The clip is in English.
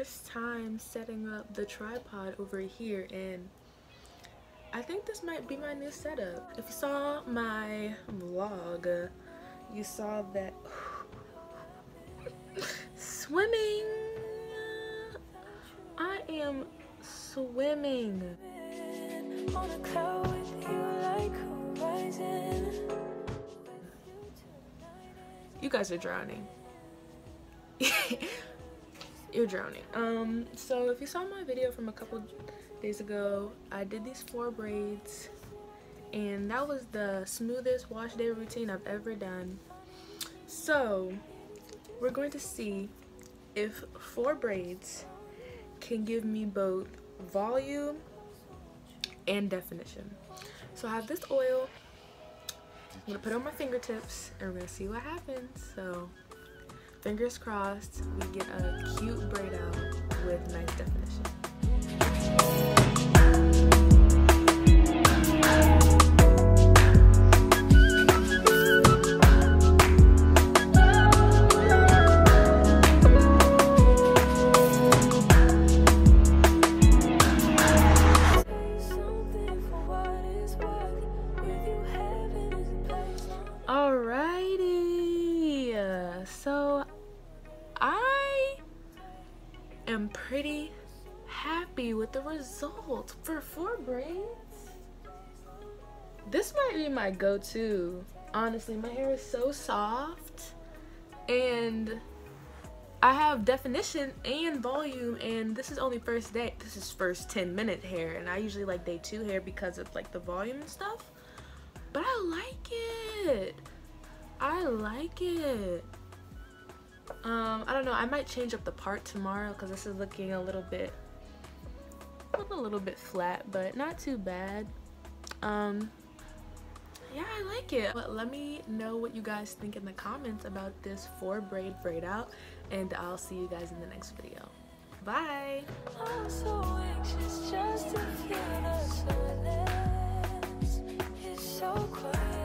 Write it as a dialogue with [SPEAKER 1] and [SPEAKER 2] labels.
[SPEAKER 1] first time setting up the tripod over here, and I think this might be my new setup. If you saw my vlog, you saw that swimming. I am swimming. On a cloud with you like horizon. You guys are drowning. You're drowning. So if you saw my video from a couple days ago, I did these 4 braids, and that was the smoothest wash day routine I've ever done. So we're going to see if 4 braids can give me both volume and definition. So I have this oil. I'm gonna put it on my fingertips and we're gonna see what happens. So fingers crossed we get a cute braid out with nice definition. So I am pretty happy with the result. For 4 braids, this might be my go-to. Honestly, my hair is so soft and I have definition and volume, and this is only first day. This is first 10-minute hair, and I usually like day 2 hair because of like the volume and stuff. But I like it. I like it. I don't know, I might change up the part tomorrow because this is looking a little bit flat, but not too bad. Yeah, I like it. But let me know what you guys think in the comments about this 4 braid out, and I'll see you guys in the next video. Bye. I'm so anxious just to feel the silence. It's so quiet.